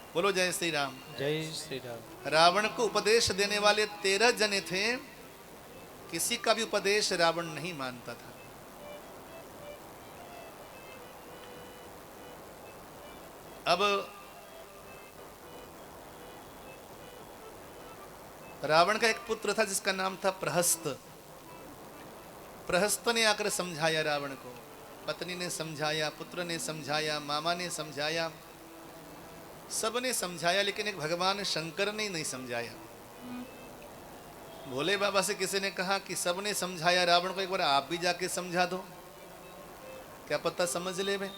बोलो जय श्री राम। जय श्री राम। रावण को उपदेश देने वाले 13 जने थे, किसी का भी उपदेश रावण नहीं मानता था। अब रावण का एक पुत्र था जिसका नाम था प्रहस्त। प्रहस्त ने आकर समझाया रावण को, पत्नी ने समझाया, पुत्र ने समझाया, मामा ने समझाया, सबने समझाया, लेकिन एक भगवान शंकर ने नहीं समझाया। भोले बाबा से किसी ने कहा कि सबने समझाया रावण को, एक बार आप भी जाके समझा दो, क्या पता समझ ले। मैं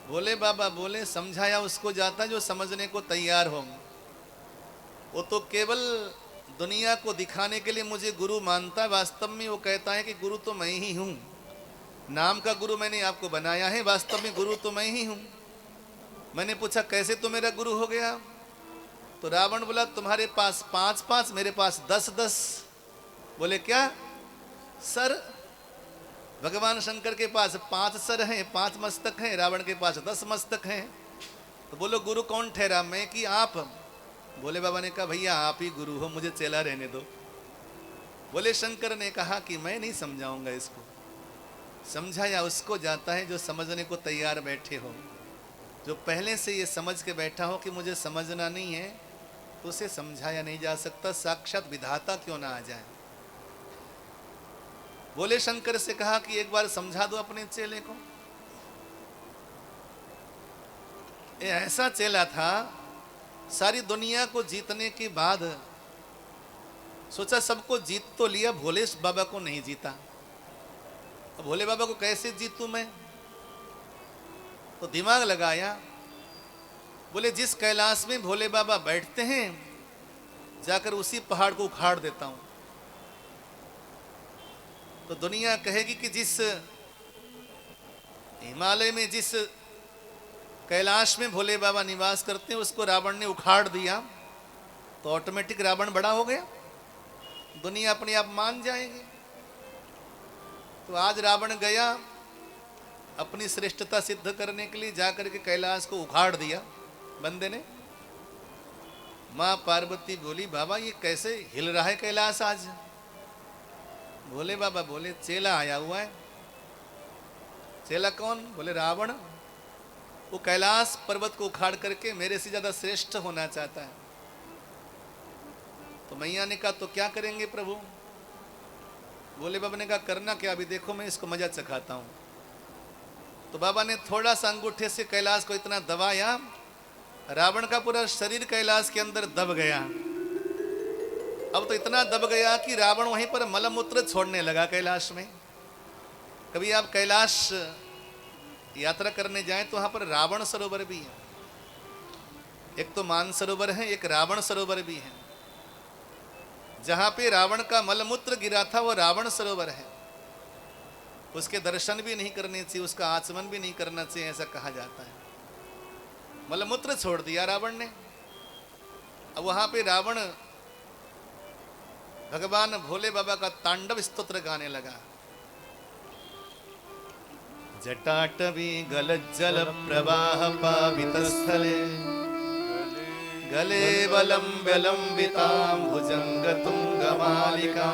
भोले बाबा बोले समझाया उसको जाता जो समझने को तैयार हो। वो तो केवल दुनिया को दिखाने के लिए मुझे गुरु मानता है, वास्तव में वो कहता है कि गुरु तो मैं ही हूं। नाम का गुरु मैंने आपको बनाया है, वास्तव में गुरु तो मैं ही हूं। मैंने पूछा कैसे तो मेरा गुरु हो गया? तो रावण बोला तुम्हारे पास 5-5, मेरे पास 10-10। बोले क्या सर? भगवान शंकर के पास 5 सर हैं, 5 मस्तक हैं, रावण के पास 10 मस्तक हैं। तो बोलो गुरु कौन ठहरा, मैं कि आप? भोले बाबा ने कहा भैया आप ही गुरु हो, मुझे चेला रहने दो। बोले शंकर ने कहा कि मैं नहीं समझाऊंगा इसको। समझाया उसको जाता है जो समझने को तैयार बैठे हो। जो पहले से ये समझ के बैठा हो कि मुझे समझना नहीं है, तो उसे समझाया नहीं जा सकता, साक्षात विधाता क्यों ना आ जाए। बोले शंकर से कहा कि एक बार समझा दो अपने चेले को। ये ऐसा चेला था, सारी दुनिया को जीतने के बाद सोचा सबको जीत तो लिया, भोले बाबा को नहीं जीता। अब भोले बाबा को कैसे जीतूं मैं? तो दिमाग लगाया, बोले जिस कैलाश में भोले बाबा बैठते हैं जाकर उसी पहाड़ को उखाड़ देता हूं, तो दुनिया कहेगी कि जिस हिमालय में जिस कैलाश में भोले बाबा निवास करते हैं उसको रावण ने उखाड़ दिया, तो ऑटोमेटिक रावण बड़ा हो गया, दुनिया अपने आप मान जाएगी। तो आज रावण गया अपनी श्रेष्ठता सिद्ध करने के लिए, जाकर के कैलाश को उखाड़ दिया बंदे ने। मां पार्वती बोली बाबा ये कैसे हिल रहा है कैलाश आज? भोले बाबा बोले चेला आया हुआ है। चेला कौन? बोले रावण। वो कैलाश पर्वत को उखाड़ करके मेरे से ज्यादा श्रेष्ठ होना चाहता है। तो मैया ने कहा तो क्या करेंगे प्रभु? भोले बाबा ने कहा करना क्या, अभी देखो मैं इसको मजा चखाता हूं। तो बाबा ने थोड़ा सा अंगूठे से कैलाश को इतना दबाया, रावण का पूरा शरीर कैलाश के अंदर दब गया। अब तो इतना दब गया कि रावण वहीं पर मलमूत्र छोड़ने लगा कैलाश में। कभी आप कैलाश यात्रा करने जाएं तो वहां पर रावण सरोवर भी है। एक तो मान सरोवर है, एक रावण सरोवर भी है। जहां पे रावण का मलमूत्र गिरा था वो रावण सरोवर है। उसके दर्शन भी नहीं करने चाहिए, उसका आचमन भी नहीं करना चाहिए, ऐसा कहा जाता है। मलमूत्र छोड़ दिया रावण ने। अब वहां पे रावण भगवान भोले बाबा का तांडव स्तोत्र गाने लगा। जटाटवी गलज्जल प्रवाह पावित स्थले गले वलंब्यलंबितां भुजंगतुंगमालिकां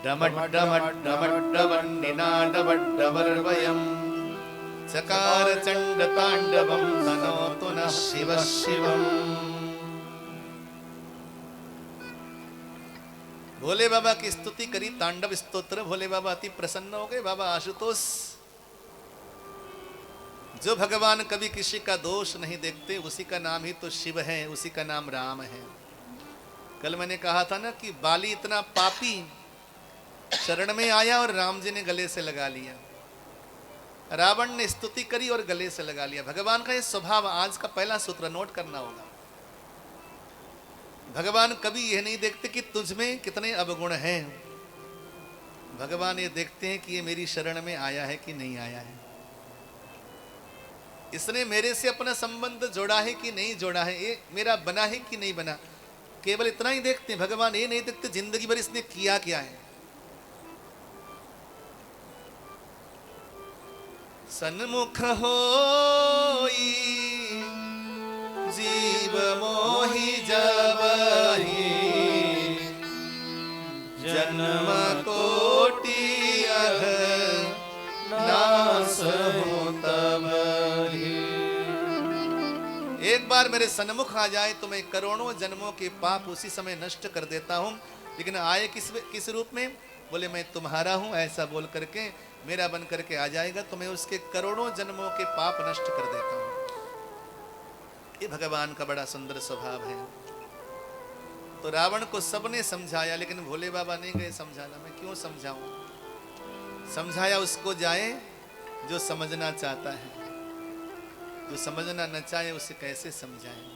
डमड्डमड्डमड्डमड्डमन्निनादवड्डवर्वयं चकार चण्डताण्डवं तनोतु नः शिवः शिवम्। भोले बाबा की स्तुति करी, तांडव स्तोत्र। भोले बाबा अति प्रसन्न हो गए। बाबा आशुतोष, जो भगवान कभी किसी का दोष नहीं देखते, उसी का नाम ही तो शिव है, उसी का नाम राम है। कल मैंने कहा था ना कि बाली इतना पापी शरण में आया और राम जी ने गले से लगा लिया। रावण ने स्तुति करी और गले से लगा लिया। भगवान का ये स्वभाव, आज का पहला सूत्र नोट करना होगा। भगवान कभी यह नहीं देखते कि तुझ में कितने अवगुण हैं। भगवान ये देखते हैं कि ये मेरी शरण में आया है कि नहीं आया है, इसने मेरे से अपना संबंध जोड़ा है कि नहीं जोड़ा है, ये मेरा बना है कि नहीं बना। केवल इतना ही देखते हैं। भगवान ये नहीं देखते जिंदगी भर इसने किया क्या है। सन्मुख होई बार मेरे सन्मुख आ जाए तो मैं करोड़ों जन्मों के पाप उसी समय नष्ट कर देता हूँ। लेकिन आए किस रूप में? बोले मैं तुम्हारा हूँ, ऐसा बोल करके मेरा बन करके आ जाएगा तो मैं उसके करोड़ों जन्मों के पाप नष्ट कर देता हूँ। ये भगवान का बड़ा सुंदर स्वभाव है। तो रावण को सबने समझाया, लेकिन भोले बाबा नहीं गए समझाना। मैं क्यों समझाऊं? समझाया उसको जाए जो समझना चाहता है, जो समझना न चाहे उसे कैसे समझाएं।